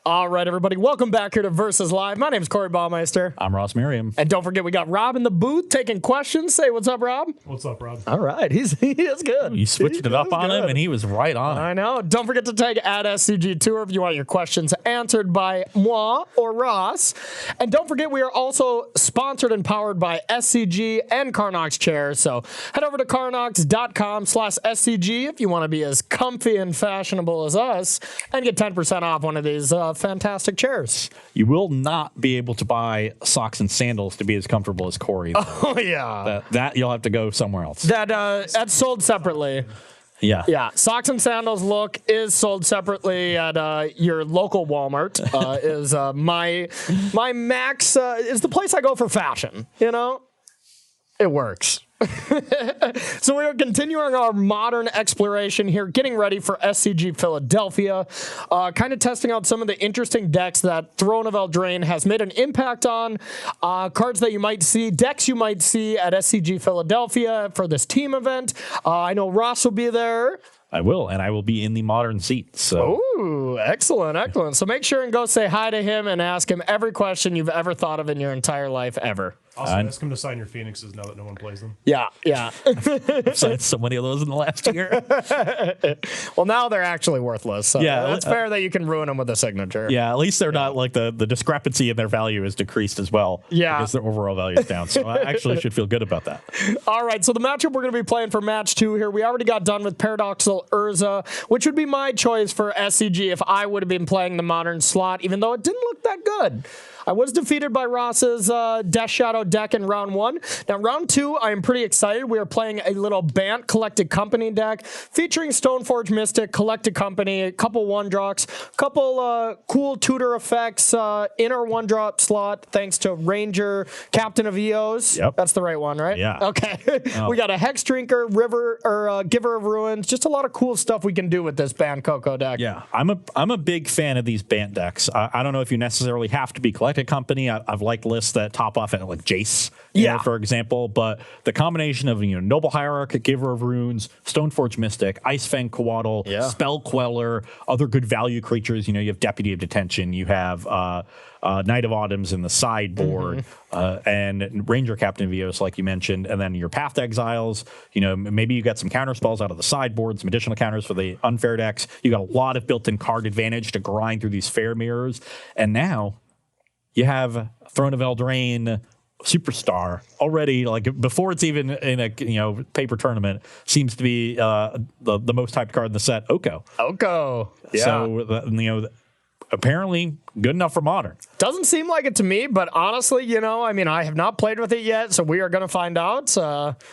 All right, everybody, welcome back here to Versus Live. My name is Corey Baumeister. I'm Ross Merriam. And don't forget, we got Rob in the booth taking questions. Say what's up, Rob. What's up, Rob? All right, he is good. You switched it up on him, and he was right on it. I know. Don't forget to tag at SCG Tour if you want your questions answered by moi or Ross. And don't forget, we are also sponsored and powered by SCG and Carnox chairs. So head over to carnox.com/SCG if you want to be as comfy and fashionable as us and get 10% off one of these fantastic chairs. You will not be able to buy socks and sandals to be as comfortable as Corey. Oh, yeah. That you'll have to go somewhere else. That's sold separately. Yeah. Yeah. Socks and Sandals look is sold separately at your local Walmart. Is my Max is the place I go for fashion. You know, it works. So we are continuing our modern exploration here, getting ready for SCG Philadelphia, kind of testing out some of the interesting decks that Throne of Eldraine has made an impact on, cards that you might see, decks you might see at SCG Philadelphia for this team event. I know Ross will be there. I will, and I will be in the modern seat. So. Ooh, excellent, excellent. So make sure and go say hi to him and ask him every question you've ever thought of in your entire life ever. Also, ask him to sign your Phoenixes now that no one plays them. Yeah, yeah. I've signed so many of those in the last year. Well, now they're actually worthless. So yeah, it's fair that you can ruin them with a signature. Yeah, at least they're not like the discrepancy in their value is decreased as well. Yeah. Because their overall value is down. So I actually should feel good about that. All right, so the matchup we're going to be playing for match 2 here, we already got done with Paradoxal Urza, which would be my choice for SCG if I would have been playing the modern slot, even though it didn't look that good. I was defeated by Ross's Death Shadow deck in round 1. Now, round 2, I am pretty excited. We are playing a little Bant Collected Company deck featuring Stoneforge Mystic, Collected Company, a couple 1-drops, couple cool tutor effects in our 1-drop slot thanks to Ranger, Captain of Eos. Yep. That's the right one, right? Yeah. Okay. We got a Hex Drinker, River, or Giver of Ruins. Just a lot of cool stuff we can do with this Bant Coco deck. Yeah, I'm a big fan of these Bant decks. I don't know if you necessarily have to be Collected Company. I've liked lists that top off at like Jace, you know, for example. But the combination of Noble Hierarch, Giver of Runes, Stoneforge Mystic, Icefang Coatl, Spell Queller, other good value creatures. You have Deputy of Detention. You have Knight of Autumns in the sideboard, and Ranger Captain of Eos, like you mentioned, and then your Path to Exiles. Maybe you got some counter spells out of the sideboard, some additional counters for the unfair decks. You got a lot of built-in card advantage to grind through these fair mirrors, and now you have Throne of Eldraine Superstar already, like before it's even in a paper tournament, seems to be the most hyped card in the set. Oko. Yeah. So apparently good enough for modern. Doesn't seem like it to me, but honestly, I have not played with it yet, so we are going to find out.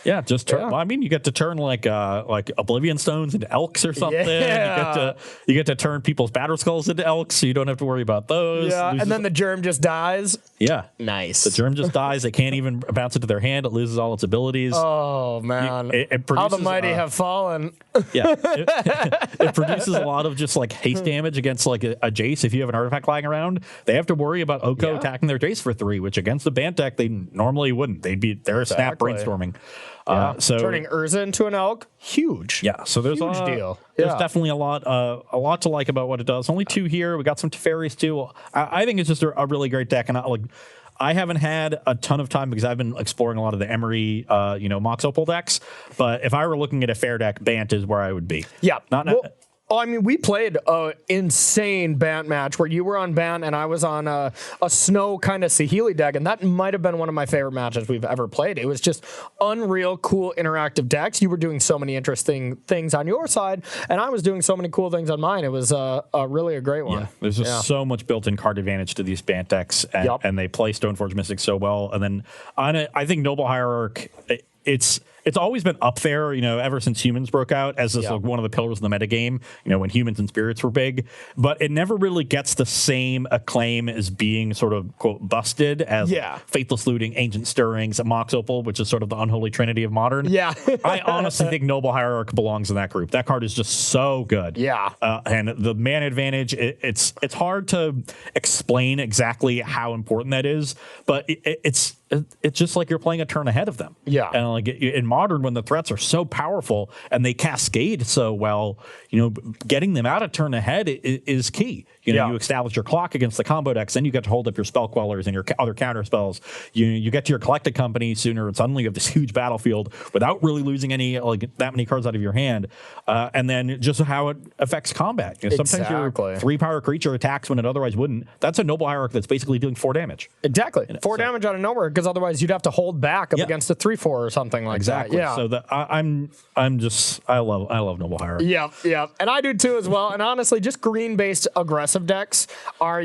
Yeah, just turn. Yeah. Well, I mean, you get to turn like Oblivion Stones into Elks or something. Yeah. You get to turn people's Battle Skulls into Elks, so you don't have to worry about those. Yeah, and then the germ just dies. Yeah, nice. The germ just dies. They can't even bounce it to their hand. It loses all its abilities. Oh man, it produces, how the mighty have fallen. Yeah, it produces a lot of just like haste damage against like a Jace. If you have an artifact lying around, they have to worry about Oko attacking their Jace for 3, which against the Bant deck they normally wouldn't. They're snap brainstorming. So turning Urza into an Elk, huge. Yeah, so there's huge deal. There's definitely a lot to like about what it does. Only 2 here. We got some Teferis too. I think it's just a really great deck, and I haven't had a ton of time because I've been exploring a lot of the Emery, Mox Opal decks. But if I were looking at a fair deck, Bant is where I would be. Yeah. We played an insane Bant match where you were on Bant and I was on a snow kind of Saheeli deck, and that might have been one of my favorite matches we've ever played. It was just unreal, cool, interactive decks. You were doing so many interesting things on your side, and I was doing so many cool things on mine. It was really a great one. Yeah, there's just so much built-in card advantage to these Bant decks, and they play Stoneforge Mystic so well. And then I think Noble Hierarch, it's always been up there, ever since Humans broke out as this one of the pillars of the metagame, when Humans and Spirits were big. But it never really gets the same acclaim as being sort of, quote, busted as Faithless Looting, Ancient Stirrings, Mox Opal, which is sort of the unholy trinity of modern. Yeah. I honestly think Noble Hierarch belongs in that group. That card is just so good. Yeah. And the mana advantage, it's hard to explain exactly how important that is, but it's just like you're playing a turn ahead of them. Yeah. And like in modern, Modern, when the threats are so powerful and they cascade so well, getting them out a turn ahead is key. You establish your clock against the combo decks, then you get to hold up your spell quellers and your other counter spells. You get to your collected company sooner, and suddenly you have this huge battlefield without really losing that many cards out of your hand. And then just how it affects combat. Sometimes your 3-power creature attacks when it otherwise wouldn't. That's a Noble Hierarch that's basically dealing 4 damage. Exactly. 4 damage out of nowhere, because otherwise you'd have to hold back up against a 3/4 or something like that. Yeah. So I love Noble Hierarch. Yeah. And I do too as well. And honestly, just green-based aggressive decks are,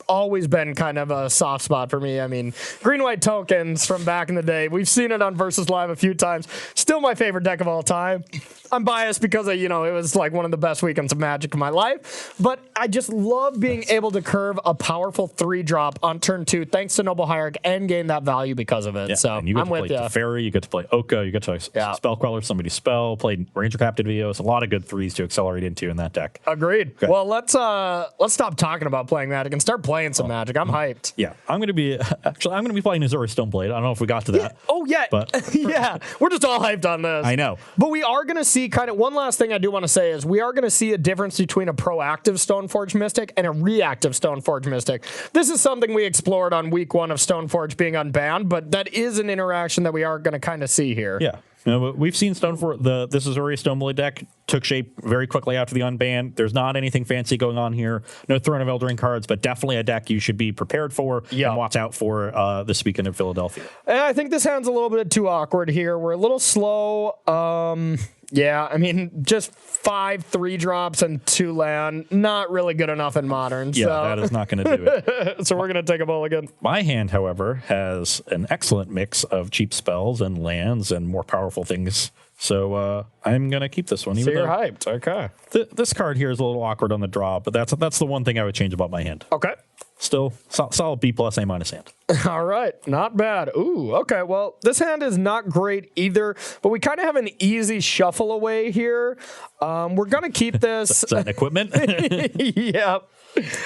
always been kind of a soft spot for me. I mean, green-white tokens from back in the day, we've seen it on Versus Live a few times. Still my favorite deck of all time. I'm biased because it was like one of the best weekends of Magic of my life, but I just love being able to curve a powerful 3-drop on turn 2 thanks to Noble Hierarch and gain that value because of it. So you get to play Teferi, you get to play Oka, you get to spell queller somebody's spell, play Ranger Captain Vios, a lot of good 3s to accelerate into in that deck. Agreed. Okay. Well, let's stop talking about playing Magic and start playing some Magic. I'm hyped. Yeah, I'm going to be playing Azorius Stoneblade. I don't know if we got to that. Yeah. Oh yeah, but yeah, we're just all hyped on this. I know, but we are going to see kind of one last thing I do want to say is we are going to see a difference between a proactive Stoneforge Mystic and a reactive Stoneforge Mystic. This is something we explored on week 1 of Stoneforge being unbanned, but that is an interaction that we are going to kind of see here. Yeah. We've seen this Azorius Stoneblade deck took shape very quickly after the unban. There's not anything fancy going on here. No Throne of Eldering cards, but definitely a deck you should be prepared for and watch out for this weekend in Philadelphia. And I think this hand's a little bit too awkward here. We're a little slow. Yeah, I mean, just 5 3-drops and 2 land, not really good enough in Modern. Yeah, that is not going to do it. So we're going to take a mulligan. My hand, however, has an excellent mix of cheap spells and lands and more powerful things. So I'm going to keep this one. So you're hyped. Okay. This card here is a little awkward on the draw, but that's the one thing I would change about my hand. Okay. Still solid B+, A- hand. All right, not bad. Ooh, okay. Well, this hand is not great either, but we kind of have an easy shuffle away here. We're gonna keep this. Is that an equipment? Yep.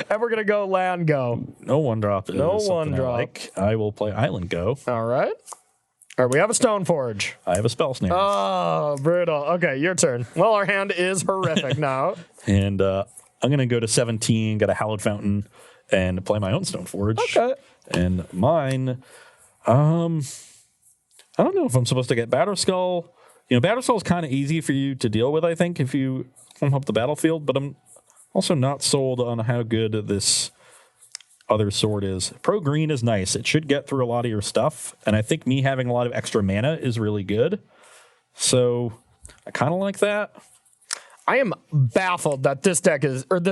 And we're gonna go land go. No 1-drop. No 1-drop. I will play Island go. All right. All right, we have a Stoneforge. I have a Spell Snare. Oh, brutal. Okay, your turn. Well, our hand is horrific now. And I'm gonna go to 17. Get a Hallowed Fountain. And play my own Stoneforge. Okay. And mine, I don't know if I'm supposed to get Batterskull. Batterskull is kind of easy for you to deal with, I think, if you pump up the battlefield. But I'm also not sold on how good this other sword is. Pro green is nice. It should get through a lot of your stuff. And I think me having a lot of extra mana is really good. So I kind of like that. I am baffled that this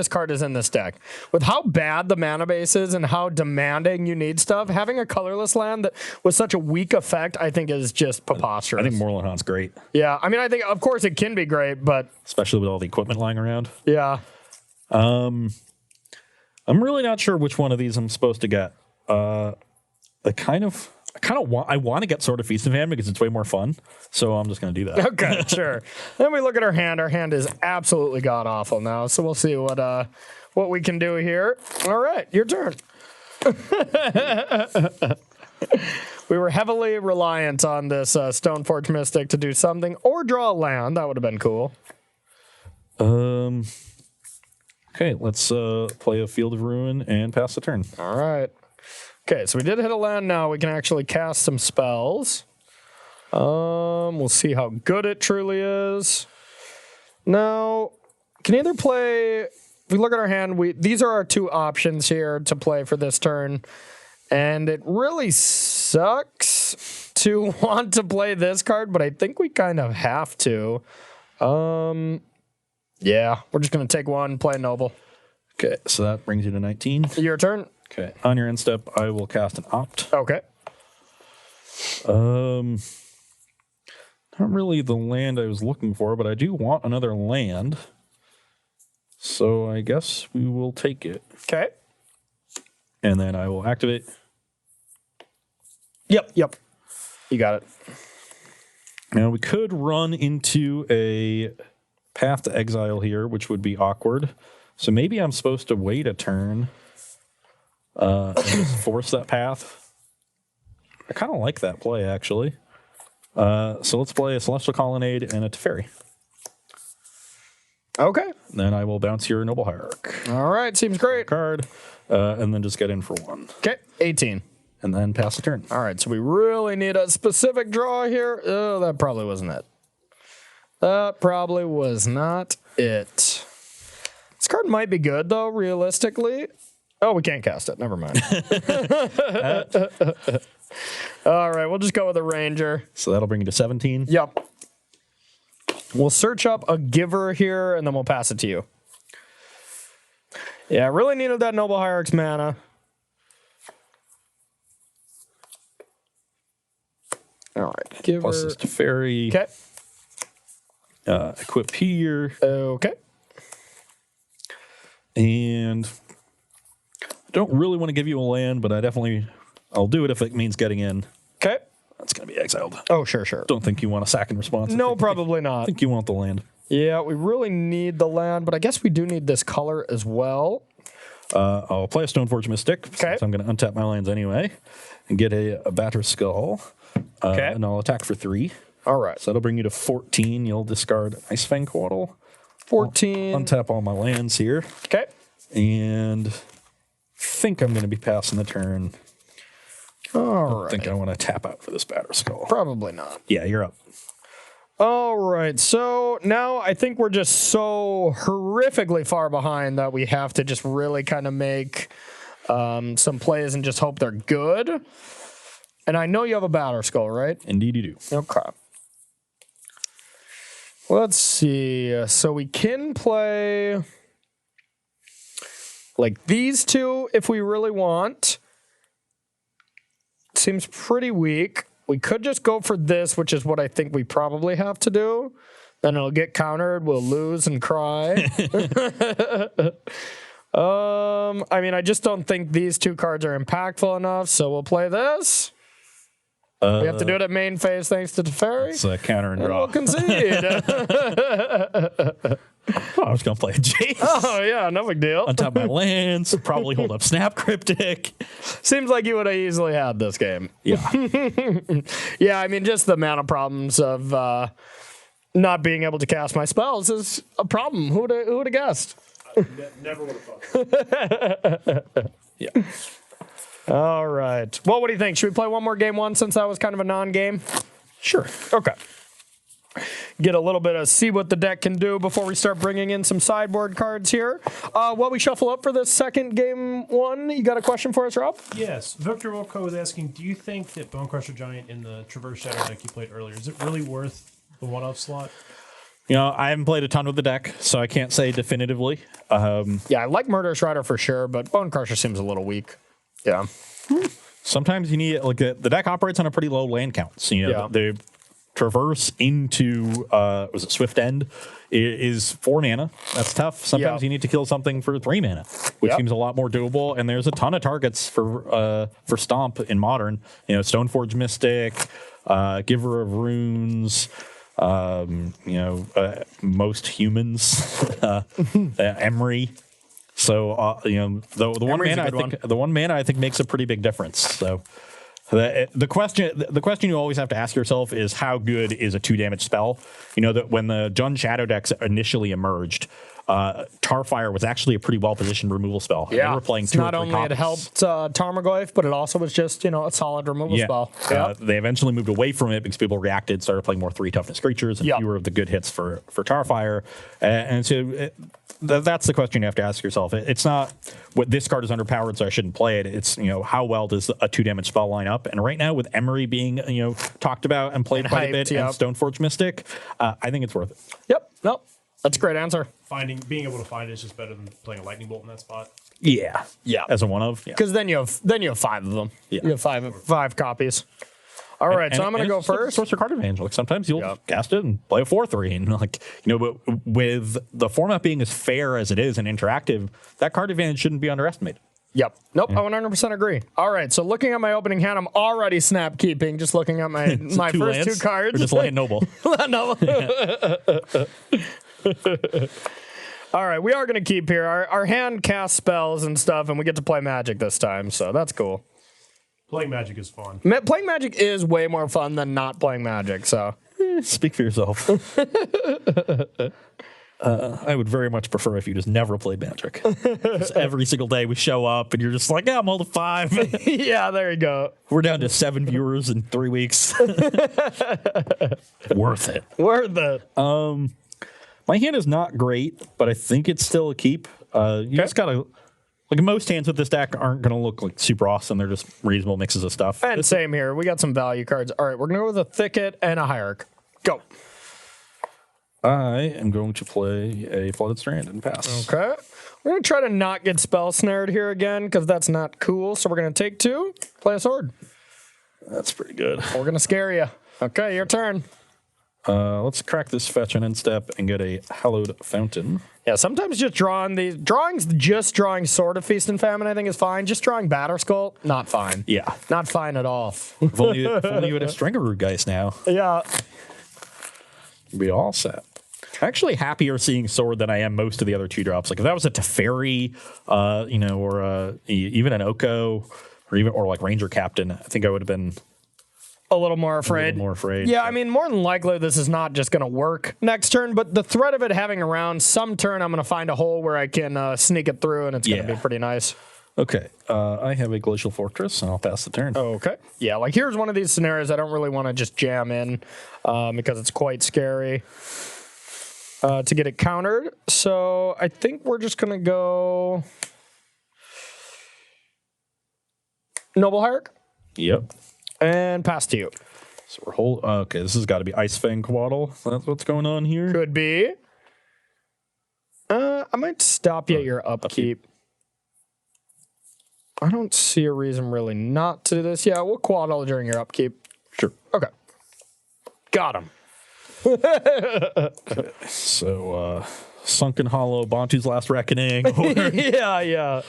card is in this deck. With how bad the mana base is and how demanding you need stuff, having a colorless land that with such a weak effect, I think is just preposterous. I think Moorland Haunt's great. Yeah, I mean, I think, of course, it can be great, but... Especially with all the equipment lying around. Yeah. I'm really not sure which one of these I'm supposed to get. I want to get Sword of Feast of Hand because it's way more fun. So I'm just going to do that. Okay, sure. Then we look at our hand. Our hand is absolutely god awful now. So we'll see what we can do here. All right, your turn. We were heavily reliant on this Stoneforge Mystic to do something or draw a land. That would have been cool. Okay, let's play a Field of Ruin and pass the turn. All right. Okay, so we did hit a land now. We can actually cast some spells. We'll see how good it truly is. Now, can either play... If we look at our hand, these are our 2 options here to play for this turn. And it really sucks to want to play this card, but I think we kind of have to. Yeah, we're just going to take one, play Noble. Okay, so that brings you to 19. Your turn. Okay, on your end step, I will cast an Opt. Okay. Not really the land I was looking for, but I do want another land. So I guess we will take it. Okay. And then I will activate. Yep. You got it. Now we could run into a Path to Exile here, which would be awkward. So maybe I'm supposed to wait a turn and just force that path. I kind of like that play, actually. So let's play a Celestial Colonnade and a Teferi. Okay. Then I will bounce your Noble Hierarch All right. Seems great. card, and then just get in for 1. Okay. 18. And then pass the turn. All right. So we really need a specific draw here. Oh, that probably wasn't it. That probably was not it. This card might be good, though, realistically. Oh, we can't cast it. Never mind. All right. We'll just go with a Ranger. So that'll bring you to 17. Yep. We'll search up a Giver here, and then we'll pass it to you. Yeah, I really needed that Noble Hierarch's mana. All right. Giver. Plus this Teferi. Okay. Equip here. Okay. And I don't really want to give you a land, but I'll do it if it means getting in. Okay. That's going to be exiled. Oh, sure, sure. Don't think you want a sack in response. No, probably I not. think you want the land. Yeah, we really need the land, but I guess we do need this color as well. I'll play a Stoneforge Mystic. Okay. So I'm going to untap my lands anyway and get a Batter Skull. Okay. And I'll attack for 3. All right. So that'll bring you to 14. You'll discard Ice Fang Quaddle. 14. Untap all my lands here. Okay. And think I'm going to be passing the turn. All I think I right. want to tap out for this Batter Skull. Probably not. Yeah, you're up. All right. So now I think we're just so horrifically far behind that we have to just really kind of make some plays and just hope they're good. And I know you have a Batter Skull, right? Indeed you do. Okay. Let's see. So we can play like these two if we really want. Seems pretty weak. We could just go for this, which is what I think we probably have to do. Then it'll get countered. We'll lose and cry. I mean, I just don't think these two cards are impactful enough, so we'll play this. We have to do it at main phase thanks to Teferi. It's a counter and And draw. we'll concede. I was going to play a Jace. Oh, yeah, no big deal. Untap my lands. Probably hold up Snap Cryptic. Seems like you would have easily had this game. Yeah. Yeah, I mean, just the mana problems of not being able to cast my spells is a problem. Who would have guessed? Never would have thought. Yeah. All right. Well, what do you think? Should we play one more game one since that was kind of a non-game? Sure. Okay. Get a little bit of see what the deck can do before we start bringing in some sideboard cards here. While we shuffle up for this second game one, you got a question for us, Rob? Yes. Victor Wilco was asking, do you think that Bone Crusher Giant in the Traverse Shadow deck you played earlier, is it really worth the one-off slot? You know, I haven't played a ton with the deck, so I can't say definitively. Yeah, I like Murderous Rider for sure, but Bone Crusher seems a little weak. Yeah. Sometimes you need, like, the deck operates on a pretty low land count. So, you know, Yeah. the Traverse into, was it Swift End, is 4 mana. That's tough. Sometimes Yeah. you need to kill something for 3 mana, which Yep. seems a lot more doable. And there's a ton of targets for Stomp in Modern. You know, Stoneforge Mystic, Giver of Runes, most humans, Emery. So you know, the one Emery's a mana good the one mana I think makes a pretty big difference. So the question you always have to ask yourself is how good is a 2-damage spell? You know that when the Jund Shadow decks initially emerged, Tarfire was actually a pretty well positioned removal spell. Yeah. They were playing It's 2 or not 3 only copies. it helped Tarmogoyf, but it also was just, a solid removal spell. Yep. They eventually moved away from it because people reacted, started playing more 3 toughness creatures and Yep. fewer of the good hits for Tarfire. And so that's the question you have to ask yourself. It's not what this card is underpowered, so I shouldn't play it. It's, how well does a 2-damage spell line up? And right now with Emery being, talked about and played And quite a hyped, bit, yep. and Stoneforge Mystic, I think it's worth it. Yep. Nope. That's a great answer. Being able to find it is just better than playing a Lightning Bolt in that spot. Yeah. Yeah. As a one of. Yeah. Because then you have 5 of them. Yeah. You have five copies. All right, so I'm going to go first. Sorcerer card advantage. Like sometimes you'll Yep. cast it and play a 4/3, and but with the format being as fair as it is and interactive, that card advantage shouldn't be underestimated. Yep. Nope. I 100% agree. All right. So looking at my opening hand, I'm already snap keeping. Just looking at my my 2 first lands, 2 cards. or just land noble. No. All right. We are going to keep here. Our hand casts spells and stuff, and we get to play Magic this time, so that's cool. Playing Magic is fun. Playing Magic is way more fun than not playing Magic, so. Speak for yourself. I would very much prefer if you just never played Magic. 'Cause every single day we show up and you're just like, yeah, I'm all to 5. Yeah, there you go. We're down to 7 viewers in 3 weeks. Worth it. Worth it. My hand is not great, but I think it's still a keep. You just gotta, like most hands with this deck aren't gonna look like super awesome. They're just reasonable mixes of stuff. And same here. We got some value cards. All right, we're gonna go with a Thicket and a Hierarch. Go. I am going to play a Flooded Strand and pass. Okay. We're going to try to not get spell snared here again because that's not cool. So we're going to take 2, play a sword. That's pretty good. We're going to scare you. Okay, your turn. Let's crack this fetch and end step and get a Hallowed Fountain. Yeah, sometimes just drawing these drawings, just drawing Sword of Feast and Famine, I think is fine. Just drawing Batterskull, not fine. Yeah. Not fine at all. If only you had a Stringaroo Geist now. Yeah. You'd be all set. Actually happier seeing Sword than I am most of the other 2-drops. Like if that was a Teferi, or even an Oko, or like Ranger Captain, I think I would have been a little more afraid. Yeah, I mean, more than likely this is not just going to work next turn, but the threat of it having around some turn, I'm going to find a hole where I can sneak it through, and it's going to be pretty nice. Okay, I have a Glacial Fortress, and I'll pass the turn. Okay. Yeah, like here's one of these scenarios I don't really want to just jam in because it's quite scary. To get it countered. So I think we're just going to go Noble Hierarch. Yep. And pass to you. So we're okay, this has got to be Ice Fang Quaddle. That's what's going on here. Could be. I might stop you at your upkeep. I don't see a reason really not to do this. Yeah, we'll Quaddle during your upkeep. Sure. Okay. Got him. So, Sunken Hollow, Bantu's Last Reckoning, yeah.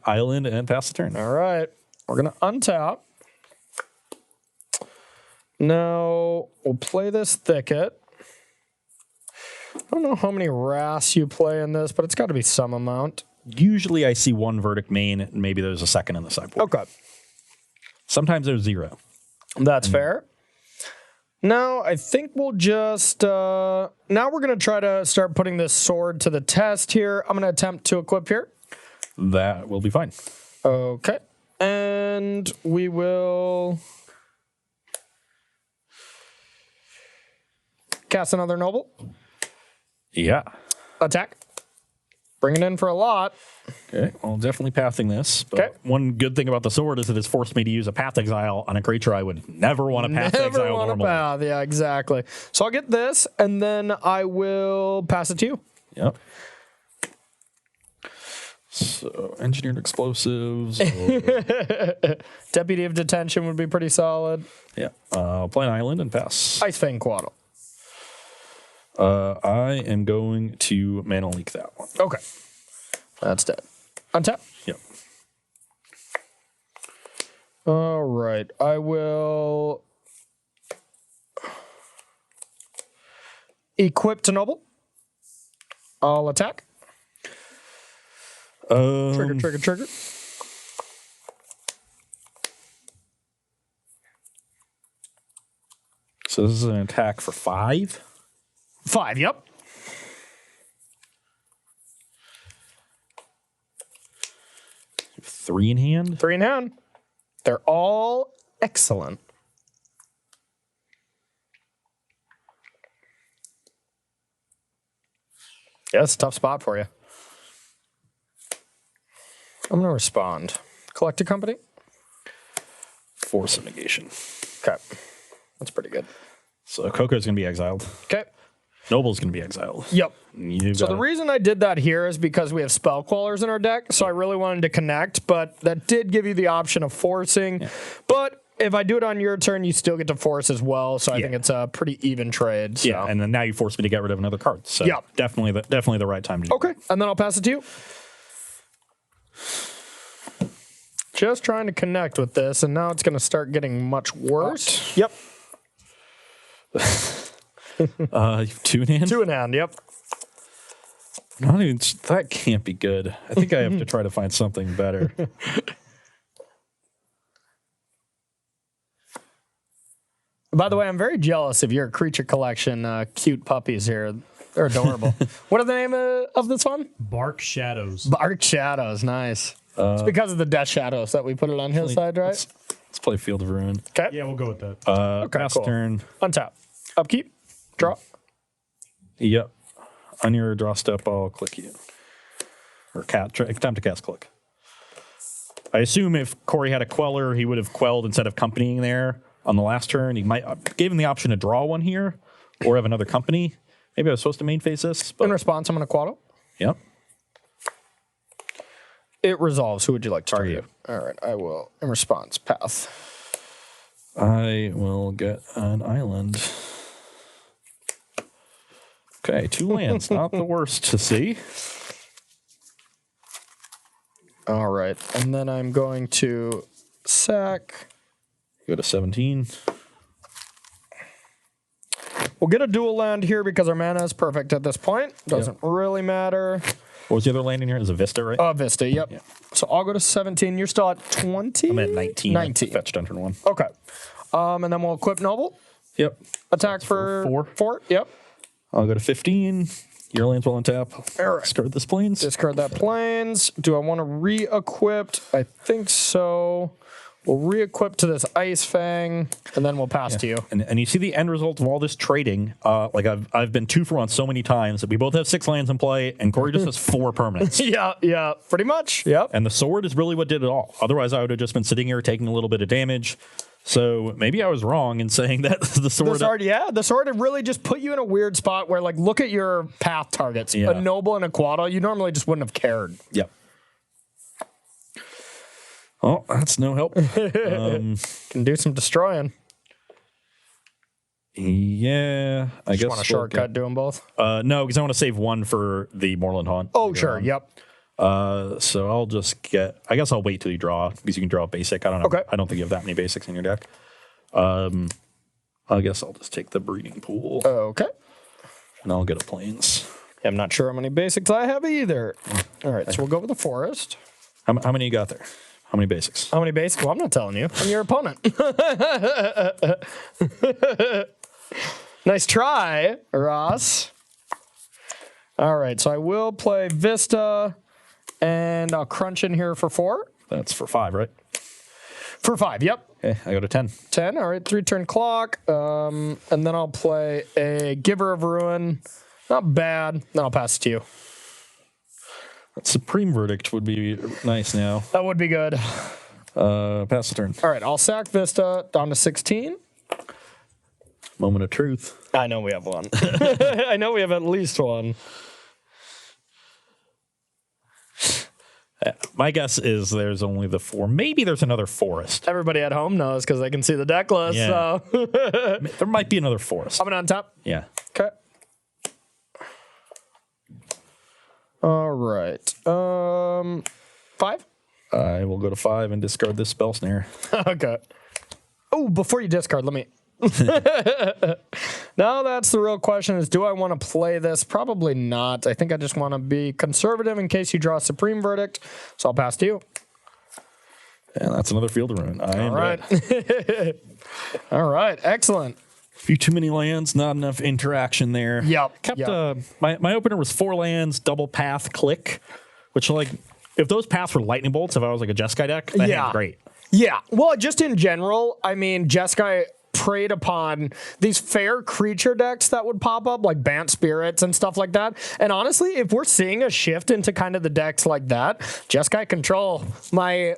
Island, and pass the turn. All right. We're going to untap. Now, we'll play this Thicket. I don't know how many Wraths you play in this, but it's got to be some amount. Usually I see 1 Verdict main, and maybe there's a second in the sideboard. Okay. Sometimes there's 0. That's fair. Now, I think we'll just... now we're going to try to start putting this sword to the test here. I'm going to attempt to equip here. That will be fine. Okay. And we will... cast another Noble. Yeah. Attack. Bring it in for a lot. Okay, well, definitely pathing this. But okay. One good thing about the sword is it has forced me to use a Path Exile on a creature I would never want to Path Exile normally. Never want to path, yeah, exactly. So I'll get this, and then I will pass it to you. Yep. So, Engineered Explosives. Deputy of Detention would be pretty solid. Yeah. I'll play an island and pass. Ice Fang Quaddle. I am going to Mana Leak that one. Okay. That's dead. Untap? Yep. All right. I will equip to Noble. I'll attack. Trigger. So this is an attack for 5? 5, yep. Three in hand? 3 in hand. They're all excellent. Yeah, it's a tough spot for you. I'm going to respond. Collector Company? Force of Negation. Okay. That's pretty good. So Coco's going to be exiled. Okay. Noble's going to be exiled. Yep. So the reason I did that here is because we have Spell Quellers in our deck, so I really wanted to connect, but that did give you the option of forcing. Yeah. But if I do it on your turn, you still get to force as well, so I think it's a pretty even trade. So. Yeah, and then now you force me to get rid of another card. So definitely the right time to do it. Okay, and then I'll pass it to you. Just trying to connect with this, and now it's going to start getting much worse. Yep. 2 in hand? 2 in hand, yep. Not even, that can't be good. I think I have to try to find something better. By the way, I'm very jealous of your creature collection. Cute puppies here. They're adorable. What are the name of this one? Bark Shadows. Bark Shadows. Nice. It's because of the Death Shadows that we put it on hillside, right? Let's play Field of Ruin. Okay. Yeah, we'll go with that. Okay, Pass cool. turn. Untap. Upkeep. Draw. Yep. On your draw step, I'll click you. Or time to cast click. I assume if Corey had a queller, he would have quelled instead of companying there on the last turn. He might gave him the option to draw one here or have another company. Maybe I was supposed to main phase this. But In response, I'm going to quad it. Yep. It resolves. Who would you like to Target target? All right, I will. In response, path. I will get an island. Okay, 2 lands. Not the worst to see. All right, and then I'm going to sack. Go to 17. We'll get a dual land here because our mana is perfect at this point. Doesn't really matter. What was the other land in here? Is a Vista, right? Vista, yep. Yeah. So I'll go to 17. You're still at 20? I'm at 19. 19. Fetched on turn 1. Okay. And then we'll equip Noble. Yep. Attack for 4. 4. Yep. I'll go to 15. Your lands will untap. All right. Discard this plains. Discard that plains. Do I want to re-equip? I think so. We'll re-equip to this Ice Fang, and then we'll pass to you. And you see the end result of all this trading. Like I've been 2 for 1 so many times that we both have 6 lands in play, and Corey just has 4 permanents. Yeah, pretty much. Yep. And the sword is really what did it all. Otherwise, I would have just been sitting here taking a little bit of damage. So maybe I was wrong in saying that the sword. The sword really just put you in a weird spot where, like, look at your path targets. Yeah. A Noble and a Quaddle, you normally just wouldn't have cared. Yep. Oh, that's no help. Can do some destroying. Yeah, I guess. Want a shortcut doing both? No, because I want to save 1 for the Moorland Haunt. Oh, sure. Yep. So I'll just get. I guess I'll wait till you draw because you can draw a basic. I don't know. Okay. I don't think you have that many basics in your deck. I guess I'll just take the breeding pool Okay. and I'll get a plains. I'm not sure how many basics I have either. All right, so we'll go with the forest. How many you got there? How many basics? How many basics? Well, I'm not telling you. I'm your opponent. Nice try, Ross. All right, so I will play Vista, and I'll crunch in here for 4. That's for 5, right? For 5, yep. Okay, I go to 10. 10, all right, 3-turn clock. And then I'll play a Giver of Ruin. Not bad. Then I'll pass it to you. Supreme Verdict would be nice now. That would be good. Pass the turn. All right, I'll sack Vista down to 16. Moment of truth. I know we have one. I know we have at least one. My guess is there's only the 4. Maybe there's another forest. Everybody at home knows because they can see the deck list. Yeah. So There might be another forest. coming on top. Yeah. Okay. All right. 5. I will go to 5 and discard this spell snare. Okay. Oh, before you discard, let me. Now that's the real question: is do I want to play this? Probably not. I think I just want to be conservative in case you draw a Supreme Verdict. So I'll pass to you. And that's another Field of Ruin. All right. All right. Excellent. Few too many lands, not enough interaction there. Yep. Kept Yep. My opener was 4 lands, double path, click, which like if those paths were lightning bolts, if I was like a Jeskai deck, that hand's great. Yeah. Well, just in general, I mean, Jeskai preyed upon these fair creature decks that would pop up, like Bant Spirits and stuff like that. And honestly, if we're seeing a shift into kind of the decks like that, Jeskai Control, my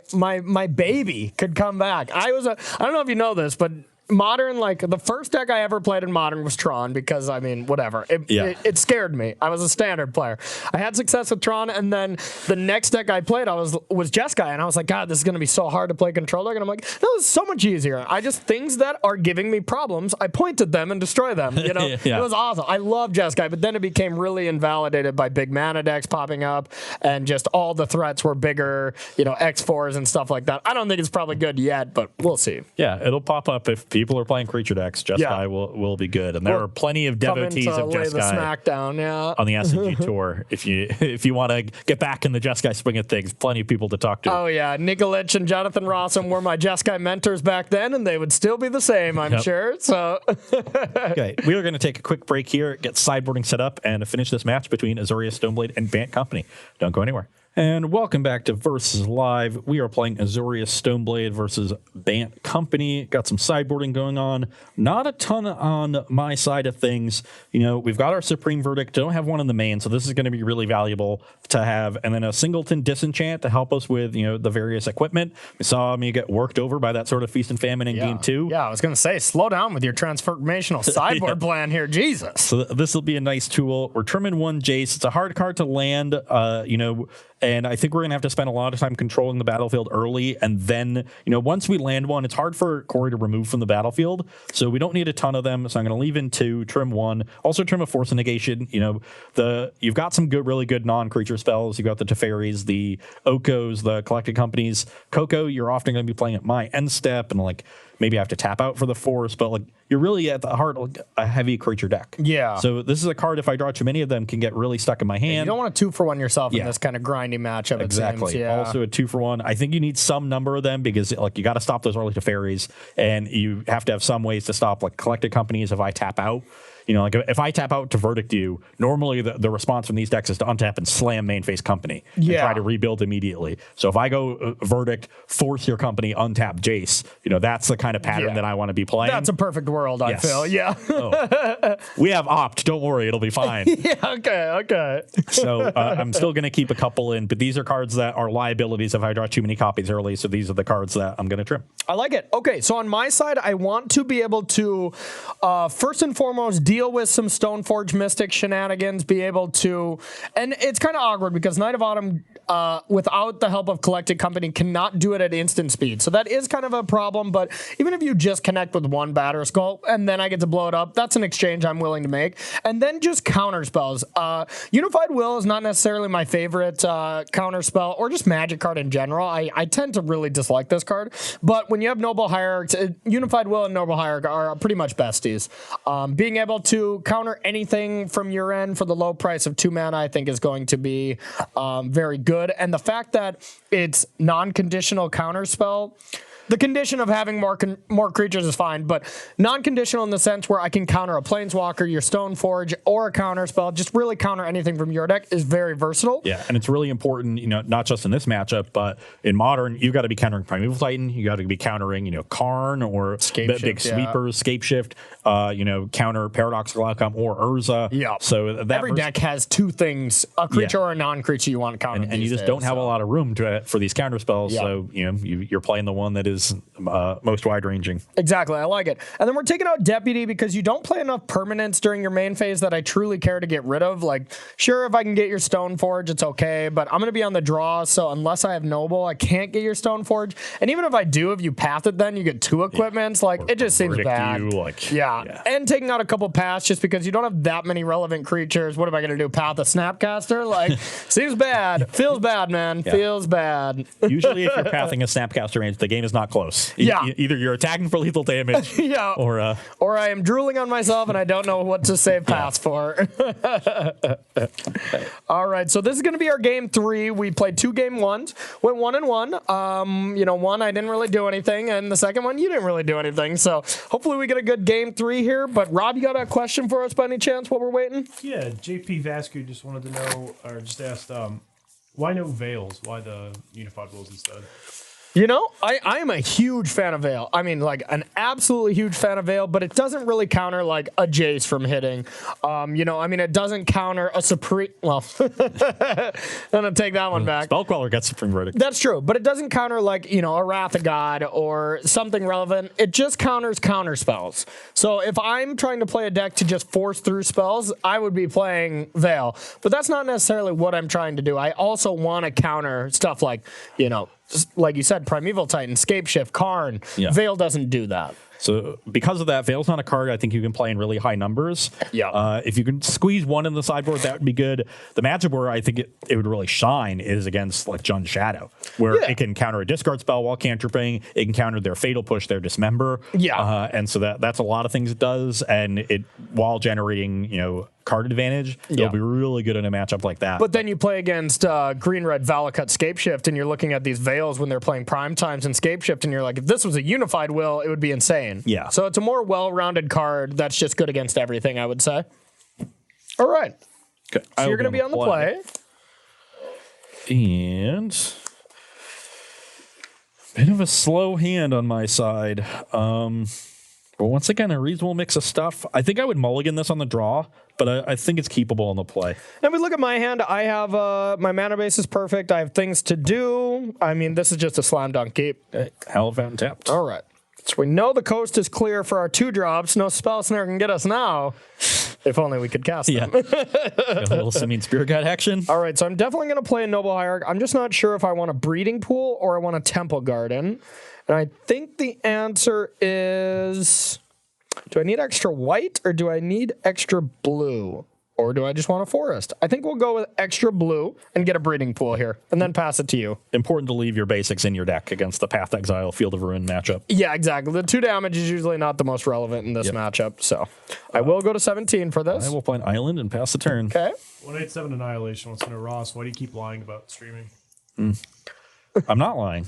baby, could come back. I don't know if you know this, but Modern, like the first deck I ever played in Modern was Tron because, I mean, whatever. It scared me. I was a standard player. I had success with Tron, and then the next deck I played was Jeskai, and I was like, God, this is going to be so hard to play control deck. And I'm like, no, this is so much easier. Things that are giving me problems, I point at them and destroy them. You know, Yeah. It was awesome. I love Jeskai, but then it became really invalidated by big mana decks popping up, and just all the threats were bigger, X4s and stuff like that. I don't think it's probably good yet, but we'll see. Yeah, it'll pop up if people people are playing creature decks, Jeskai will be good. And there are plenty of devotees of Jeskai Smackdown, on the SCG tour. If you want to get back in the Jeskai swing of things, plenty of people to talk to. Oh, yeah. Nikolich and Jonathan Rossum were my Jeskai mentors back then, and they would still be the same, I'm sure. So, okay, we are going to take a quick break here, get sideboarding set up, and finish this match between Azorius Stoneblade and Bant Company. Don't go anywhere. And welcome back to Versus Live. We are playing Azorius Stoneblade versus Bant Company. Got some sideboarding going on. Not a ton on my side of things. We've got our Supreme Verdict. Don't have one in the main, so this is going to be really valuable to have. And then a Singleton Disenchant to help us with, the various equipment. We saw me get worked over by that sort of Feast and Famine in game 2. Yeah, I was going to say, slow down with your transformational sideboard plan here. Jesus. So this will be a nice tool. We're trimming 1 Jace. It's a hard card to land, and I think we're going to have to spend a lot of time controlling the battlefield early. And then, once we land one, it's hard for Corey to remove from the battlefield. So we don't need a ton of them. So I'm going to leave in 2, trim 1, also trim a Force of Negation. You've got some really good non-creature spells. You've got the Teferis, the Okos, the Collected Companies. Coco, you're often going to be playing at my end step, and maybe I have to tap out for the Force, but you're really at the heart of a heavy creature deck. Yeah. So this is a card, if I draw too many of them, can get really stuck in my hand. You don't want a 2-for-1 yourself in this kind of grindy matchup. Exactly. It seems. Yeah. Also a 2-for-1. I think you need some number of them because you got to stop those early Teferis, and you have to have some ways to stop Collected Companies if I tap out. If I tap out to Verdict you, normally the response from these decks is to untap and slam main face Company and try to rebuild immediately. So if I go Verdict, force your Company, untap Jace, that's the kind of pattern that I want to be playing. That's a perfect world, I feel. Yeah. We have Opt. Don't worry. It'll be fine. Okay. So I'm still going to keep a couple in, but these are cards that are liabilities if I draw too many copies early. So these are the cards that I'm going to trim. I like it. Okay, so on my side, I want to be able to, first and foremost, deal with some Stoneforge Mystic shenanigans, be able to, and it's kind of awkward because Knight of Autumn, without the help of Collected Company, cannot do it at instant speed. So that is kind of a problem, but even if you just connect with 1 Batter Skull and then I get to blow it up, that's an exchange I'm willing to make. And then just counter spells. Unified Will is not necessarily my favorite counter spell, or just magic card in general. I tend to really dislike this card, but when you have Noble Hierarch, Unified Will and Noble Hierarch are pretty much besties. Being able to counter anything from your end for the low price of 2 mana, I think is going to be very good. And the fact that it's non-conditional counter spell, the condition of having more creatures is fine, but non-conditional in the sense where I can counter a Planeswalker, your Stoneforge, or a counter spell, just really counter anything from your deck is very versatile. Yeah, and it's really important, not just in this matchup, but in Modern, you've got to be countering Primeval Titan, you got to be countering, Karn or big sweepers, Scapeshift, counter Paradoxical Outcome or Urza. Yeah. So that every deck has 2 things, a creature or a non-creature you want to counter. And you just don't have a lot of room for these counter spells, so you're playing the one that is most wide-ranging. Exactly, I like it. And then we're taking out Deputy because you don't play enough permanents during your main phase that I truly care to get rid of. Sure, if I can get your Stoneforge, it's okay, but I'm going to be on the draw, so unless I have Noble, I can't get your Stoneforge. And even if I do, if you path it then, you get 2 equipments. It just seems bad. And taking out a couple paths just because you don't have that many relevant creatures. What am I going to do, path a Snapcaster? Seems bad. Feels bad, man. Feels bad. Usually if you're pathing a Snapcaster range, the game is not close. Either you're attacking for lethal damage or I am drooling on myself and I don't know what to save paths for. All right, so this is going to be our game 3. We played 2 game 1s, went 1-1. One I didn't really do anything, and the second one you didn't really do anything. So hopefully we get a good game 3 here. But Rob, you got a question for us by any chance while we're waiting? Yeah, JP Vascu just wanted to know, or just asked, why no Veils? Why the Unified Wills instead? I am a huge fan of Veil. I mean, an absolutely huge fan of Veil, but it doesn't really counter, a Jace from hitting. It doesn't counter a Supreme... Well, I'm going to take that one back. Spellqueller gets Supreme Verdict. That's true, but it doesn't counter, a Wrath of God or something relevant. It just counters counter spells. So if I'm trying to play a deck to just force through spells, I would be playing Veil. But that's not necessarily what I'm trying to do. I also want to counter stuff like you said, Primeval Titan, Scapeshift, Karn. Veil doesn't do that. So because of that, Veil's not a card I think you can play in really high numbers. Yeah. If you can squeeze one in the sideboard, that would be good. The matchup where I think it would really shine is against like Jund Shadow, where it can counter a discard spell while cantripping. It can counter their Fatal Push, their Dismember. Yeah. And so that's a lot of things it does. And it while generating, card advantage, it'll be really good in a matchup like that. But then you play against green-red Valakut Scapeshift, and you're looking at these Veils when they're playing Prime Times and Scapeshift, and you're like, if this was a unified will, it would be insane. Yeah. So it's a more well-rounded card that's just good against everything, I would say. All right. Okay. So you're going to be on the play. And bit of a slow hand on my side. But once again, a reasonable mix of stuff. I think I would mulligan this on the draw, but I think it's keepable on the play. And we look at my hand. I have my mana base is perfect. I have things to do. I mean, this is just a slam dunk keep. Hell Fountain tapped. All right. So we know the coast is clear for our 2-drops. No spell snare can get us now. If only we could cast them. Got a little Simian Spirit Guide action. All right, so I'm definitely going to play a Noble Hierarch. I'm just not sure if I want a Breeding Pool or I want a Temple Garden. And I think the answer is, do I need extra white or do I need extra blue? Or do I just want a forest? I think we'll go with extra blue and get a Breeding Pool here and then pass it to you. Important to leave your basics in your deck against the Path Exile Field of Ruin matchup. Yeah, exactly. The 2 damage is usually not the most relevant in this matchup. So I will go to 17 for this. I will play an island and pass the turn. Okay. 187 Annihilation wants to know, Ross, why do you keep lying about streaming? I'm not lying.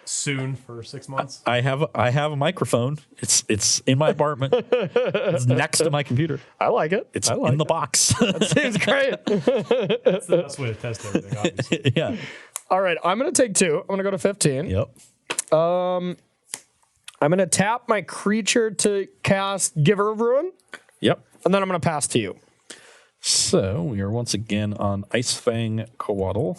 Soon for 6 months. I have a microphone. It's in my apartment. It's next to my computer. I like it. It's I like in the box. That seems great. That's the best way to test everything, obviously. Yeah. All right, I'm going to take 2. I'm going to go to 15. Yep. I'm going to tap my creature to cast Giver of Ruin, Yep. and then I'm going to pass to you. So we are once again on Ice Fang Coatl.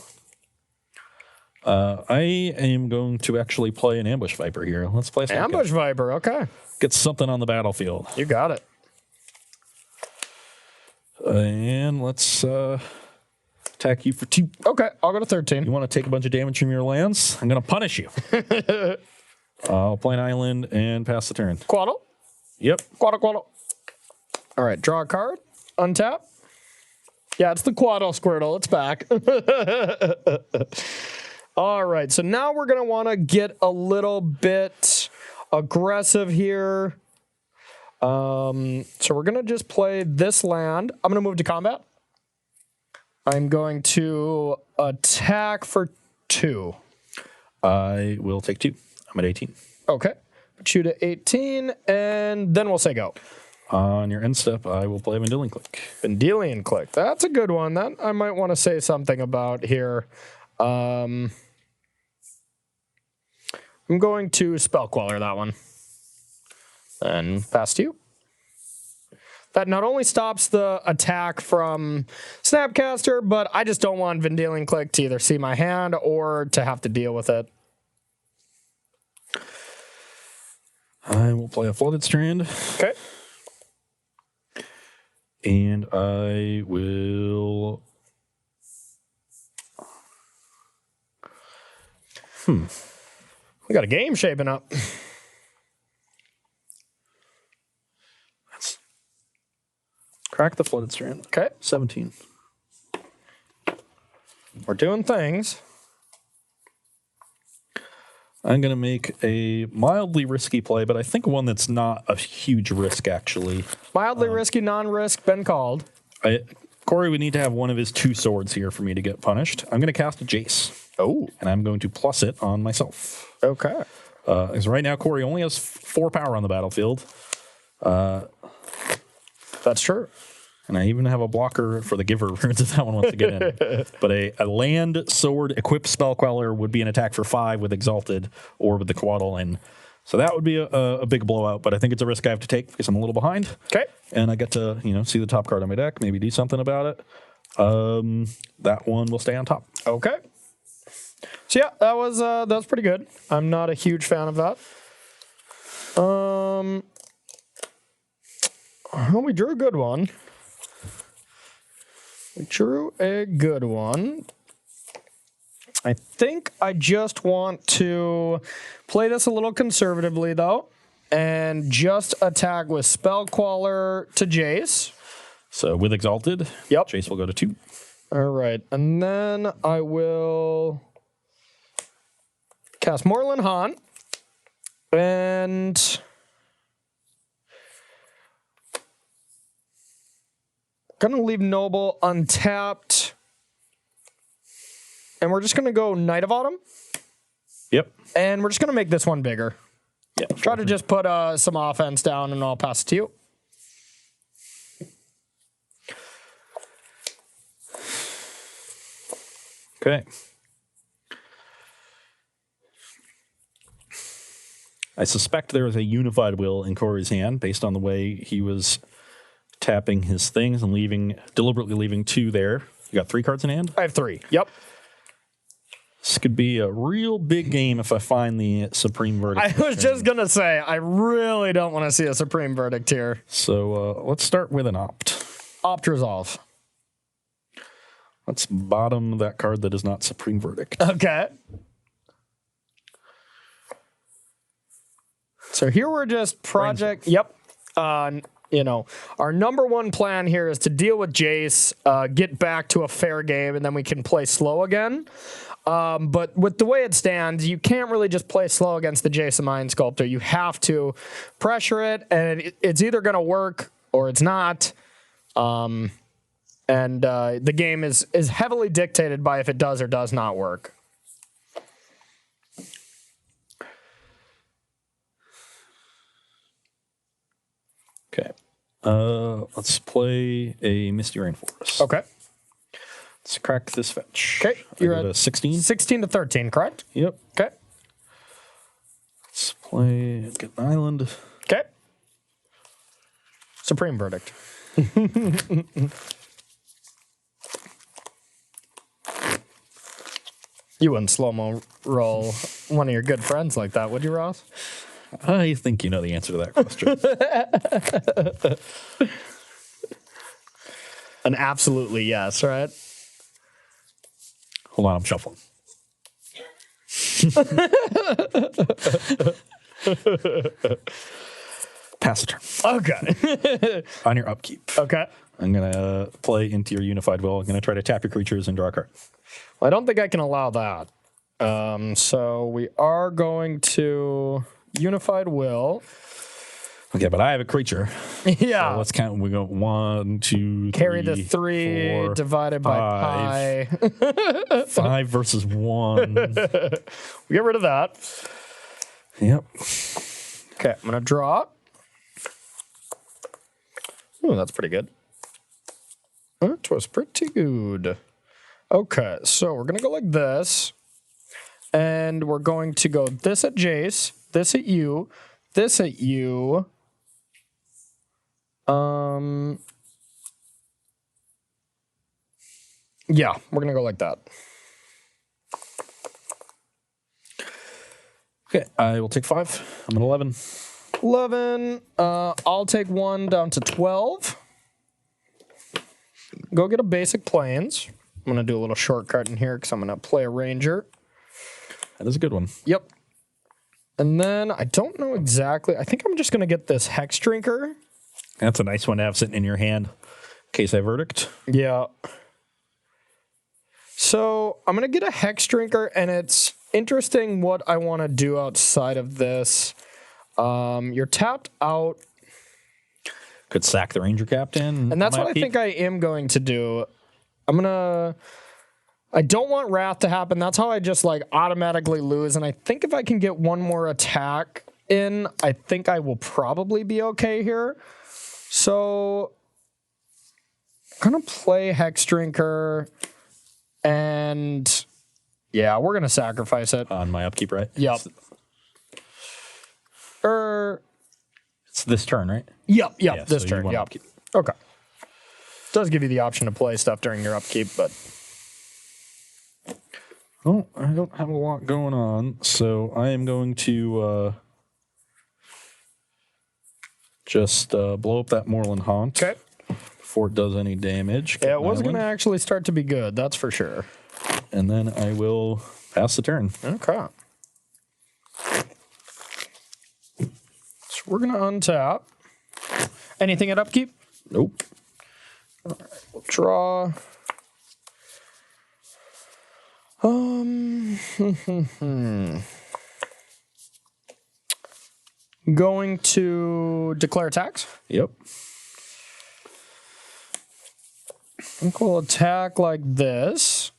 I am going to actually play an Ambush Viper here. Let's play some Ambush Viper, okay. Get something on the battlefield. You got it. And let's attack you for 2. Okay, I'll go to 13. You want to take a bunch of damage from your lands? I'm going to punish you. I'll play an island and pass the turn. Quaddle. Yep. Quaddle. All right, draw a card. Untap. Yeah, it's the Quaddle Squirtle. It's back. All right, so now we're going to want to get a little bit aggressive here. So we're going to just play this land. I'm going to move to combat. I'm going to attack for 2. I will take 2. I'm at 18. Okay. Put you to 18, and then we'll say go. On your end step, I will play Vendilion Click. Vendilion Click. That's a good one. That I might want to say something about here. I'm going to Spell Queller that one. And pass to you. That not only stops the attack from Snapcaster, but I just don't want Vendilion Click to either see my hand or to have to deal with it. I will play a Flooded Strand. Okay. And I will... We got a game shaping up. Let's crack the Flooded Strand. Okay. 17. We're doing things. I'm going to make a mildly risky play, but I think one that's not a huge risk, actually. Mildly risky, non-risk, been called. Corey would need to have one of his 2 swords here for me to get punished. I'm going to cast a Jace. Oh. And I'm going to plus it on myself. Okay. Because right now, Corey only has 4 power on the battlefield. That's true. And I even have a blocker for the Giver runes if that one wants to get in. But a land, sword, equipped Spell Queller would be an attack for 5 with Exalted or with the Quaddle. And so that would be a big blowout. But I think it's a risk I have to take because I'm a little behind. Okay. And I get to see the top card on my deck, maybe do something about it. That one will stay on top. Okay. So yeah, that was pretty good. I'm not a huge fan of that. Well, we drew a good one. I think I just want to play this a little conservatively, though, and just attack with Spellqualler to Jace. So with Exalted, Yep. Jace will go to 2. All right, and then I will cast Moorland Haunt, and gonna leave Noble untapped, and we're just gonna go Knight of Autumn, Yep. and we're just gonna make this one bigger. Yeah. Try to just put some offense down, and I'll pass it to you. Okay. I suspect there is a Unified Will in Corey's hand based on the way he was tapping his things and deliberately leaving 2 there. You got 3 cards in hand? I have 3. Yep. This could be a real big game if I find the Supreme Verdict. I was just gonna say, I really don't want to see a Supreme Verdict here. So let's start with an Opt. Opt Resolve. Let's bottom that card that is not Supreme Verdict. Okay. So here we're just project. Yep. You know, our number one plan here is to deal with Jace, get back to a fair game, and then we can play slow again. But with the way it stands, you can't really just play slow against the Jace Mind Sculptor. You have to pressure it, and it's either going to work or it's not. And the game is heavily dictated by if it does or does not work. Okay. Let's play a Misty Rainforest. Okay. Let's crack this fetch. Okay. You're at a 16? 16 to 13, correct? Yep. Okay. Let's play get an island. Okay. Supreme Verdict. You wouldn't slow-mo roll one of your good friends like that, would you, Ross? I think you know the answer to that question. An absolutely yes, right? Hold on, I'm shuffling. Pass the turn. Okay. On your upkeep. Okay. I'm going to play into your Unified Will. I'm going to try to tap your creatures and draw a card. Well, I don't think I can allow that. So we are going to Unified Will. Okay, but I have a creature. Yeah. So let's count. We go 1, 2, 3. Carry the 3 4, divided by 5. pi. 5 versus 1. We get rid of that. Yep. Okay, I'm going to draw. Ooh, that's pretty good. That was pretty good. Okay, so we're going to go like this. And we're going to go this at Jace, this at you, this at you. Yeah, we're going to go like that. Okay, I will take 5. I'm at 11. 11. I'll take 1 down to 12. Go get a basic plains. I'm going to do a little shortcut in here because I'm going to play a ranger. That is a good one. Yep. And then I don't know exactly. I think I'm just going to get this Hex Drinker. That's a nice one to have sitting in your hand in case I verdict. Yeah. So I'm going to get a Hex Drinker, and it's interesting what I want to do outside of this. You're tapped out. Could sack the Ranger Captain. And that's what I think I am going to do. I don't want Wrath to happen. That's how I just like automatically lose. And I think if I can get one more attack in, I think I will probably be okay here. So I'm going to play Hex Drinker. And yeah, we're going to sacrifice it. On my upkeep, right? Yep. It's this turn, right? Yep, Yeah, this so you turn. want Yep. upkeep. Okay. Does give you the option to play stuff during your upkeep, but Oh, I don't have a lot going on, so I am going to just blow up that Moorland Haunt before it does any damage. Yeah, it was going to actually start to be good, that's for sure. and then I will pass the turn. Okay. So we're going to untap. Anything at upkeep? Nope. All right, we'll draw. Going to declare attacks. Yep. I think we'll attack like this.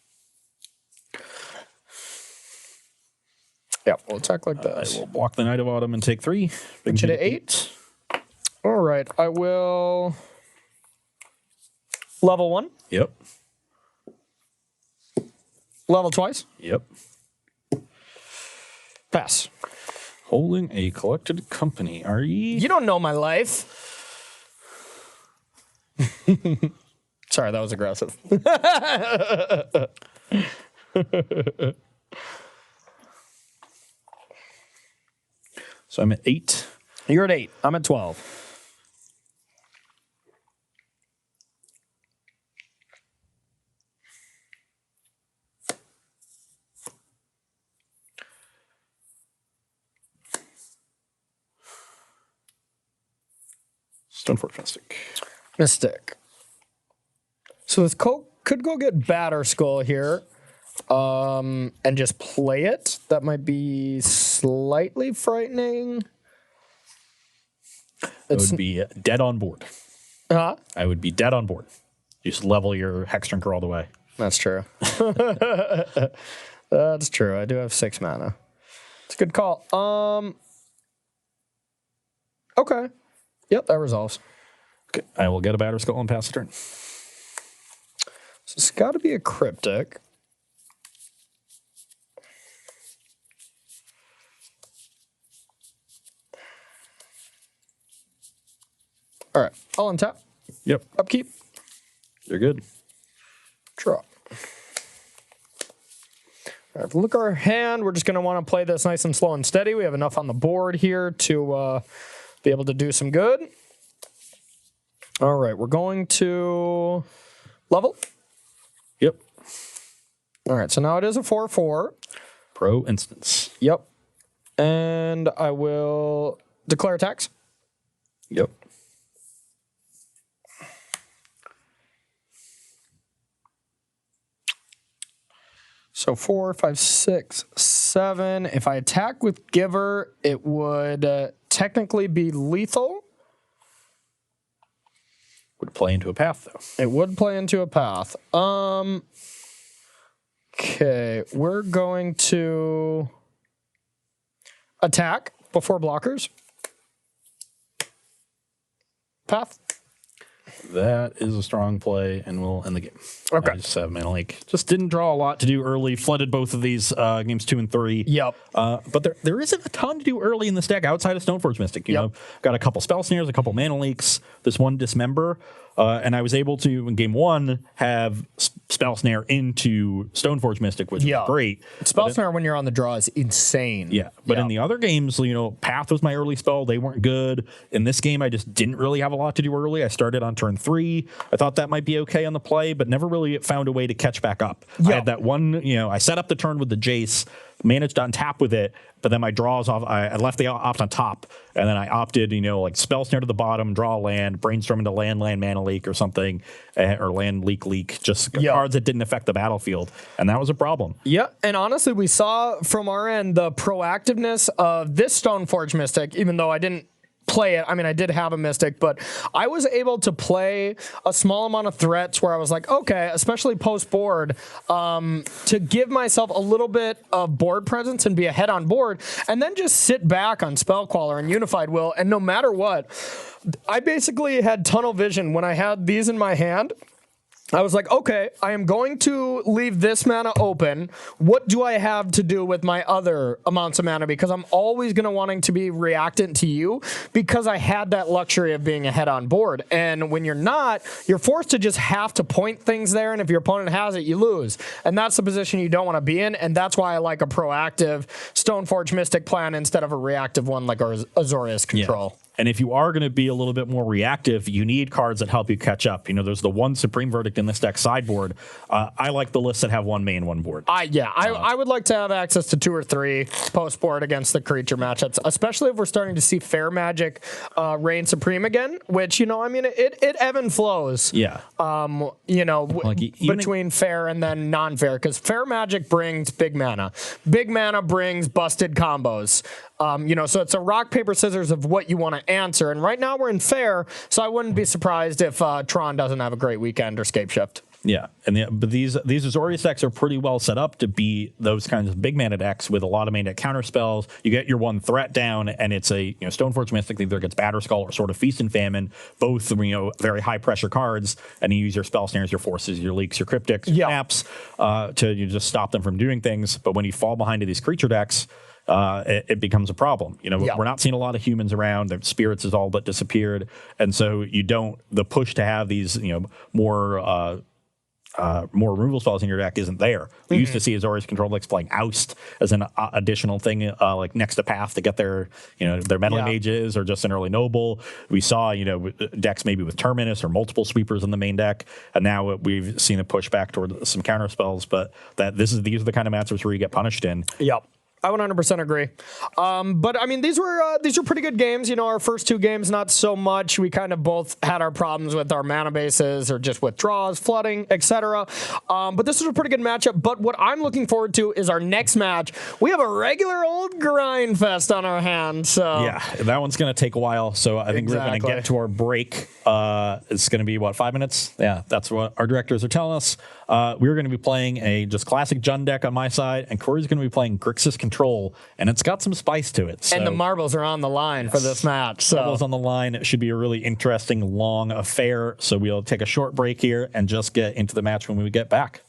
Yeah, we'll attack like this. I will block the Knight of Autumn and take 3. Bring you to 8. All right, I will level 1. Yep. Level twice. Yep. Pass. Holding a collected company. RE. You don't know my life. Sorry, that was aggressive. So I'm at 8. You're at 8. I'm at 12. Stoneforge Mystic. Mystic. So this could go get Batter Skull here, and just play it. That might be slightly frightening. It would be dead on board. Huh? I would be dead on board. Just level your Hex Drinker all the way. That's true. That's true. I do have 6 mana. It's a good call. Okay. Yep, that resolves. Okay, I will get a Batter Skull and pass the turn. So it's got to be a cryptic. All right, I'll untap. Yep. Upkeep. You're good. Draw. All right, look at our hand. We're just going to want to play this nice and slow and steady. We have enough on the board here to be able to do some good. All right, we're going to level. Yep. All right, so now it is a 4/4. Pro instance. Yep. And I will declare attacks. Yep. So 4, 5, 6, 7. If I attack with Giver, it would technically be lethal. Would play into a path, though. It would play into a path. Okay, we're going to attack before blockers. Path. That is a strong play, and we'll end the game. Okay. I just have Mana Lake. Just didn't draw a lot to do early. Flooded both of these games 2 and 3. Yep. But there isn't a ton to do early in this deck outside of Stoneforge Mystic. You know, got a couple Spell Snares, a couple Mana Leaks, this one Dismember. And I was able to, in game 1, have Spell Snare into Stoneforge Mystic, which was great. Spell Snare when you're on the draw is insane. Yeah, but in the other games, you know, Path was my early spell. They weren't good. In this game, I just didn't really have a lot to do early. I started on turn 3. I thought that might be okay on the play, but never really found a way to catch back up. I had that one, you know, I set up the turn with the Jace, managed to untap with it, but then my draws off, I left the opt on top, and then I opted, you know, like Spell Snare to the bottom, draw a land, brainstorm into land, Mana Leak or something, or land, leak, just cards that didn't affect the battlefield, and that was a problem. Yeah, and honestly, we saw from our end the proactiveness of this Stoneforge Mystic, even though I didn't play it. I mean, I did have a Mystic, but I was able to play a small amount of threats where I was like, okay, especially post-board, to give myself a little bit of board presence and be ahead on board, and then just sit back on Spellcaller and Unified Will, and no matter what, I basically had tunnel vision when I had these in my hand. I was like, okay, I am going to leave this mana open. What do I have to do with my other amounts of mana? Because I'm always going to wanting to be reactant to you because I had that luxury of being ahead on board. And when you're not, you're forced to just have to point things there. And if your opponent has it, you lose. And that's the position you don't want to be in. And that's why I like a proactive Stoneforge Mystic plan instead of a reactive one like our Azorius Control. Yeah. And if you are going to be a little bit more reactive, you need cards that help you catch up. There's the one Supreme Verdict in this deck sideboard. I like the lists that have one main, one board. I would like to have access to 2 or 3 post board against the creature matchups, especially if we're starting to see Fair Magic reign supreme again, which, it ebb and flows. Yeah. Between fair and then non-fair, because Fair Magic brings big mana. Big mana brings busted combos. So it's a rock, paper, scissors of what you want to answer. And right now we're in fair, so I wouldn't be surprised if Tron doesn't have a great weekend or Scape Shift. Yeah, but these Azorius decks are pretty well set up to be those kinds of big mana decks with a lot of main deck counter spells. You get your one threat down, and it's a Stoneforge Mystic either gets Batterskull or Sword of Feast and Famine, both very high pressure cards, and you use your spell snares, your forces, your leaks, your cryptics, your maps to just stop them from doing things. But when you fall behind to these creature decks, it becomes a problem. We're not seeing a lot of humans around. Their spirits has all but disappeared, and so the push to have these more removal spells in your deck isn't there. We used to see Azorius control decks playing Oust as an additional thing, like next to Path to get their meddling mages or just an early noble. We saw decks maybe with Terminus or multiple sweepers in the main deck, and now we've seen a push back toward some counter spells. But these are the kind of matchups where you get punished in. Yep. I 100% agree. But I mean, these were pretty good games. Our first 2 games, not so much. We kind of both had our problems with our mana bases or just withdrawals, flooding, etc. But this was a pretty good matchup. But what I'm looking forward to is our next match. We have a regular old grind fest on our hands. So yeah, that one's going to take a while. So I think we're going to get to our break. It's going to be 5 minutes? Yeah, that's what our directors are telling us. We're going to be playing a just classic Jund deck on my side, and Corey's going to be playing Grixis Control, and it's got some spice to it. So. And the marbles are on the line for this match. So. Marbles on the line. It should be a really interesting, long affair. So we'll take a short break here and just get into the match when we get back.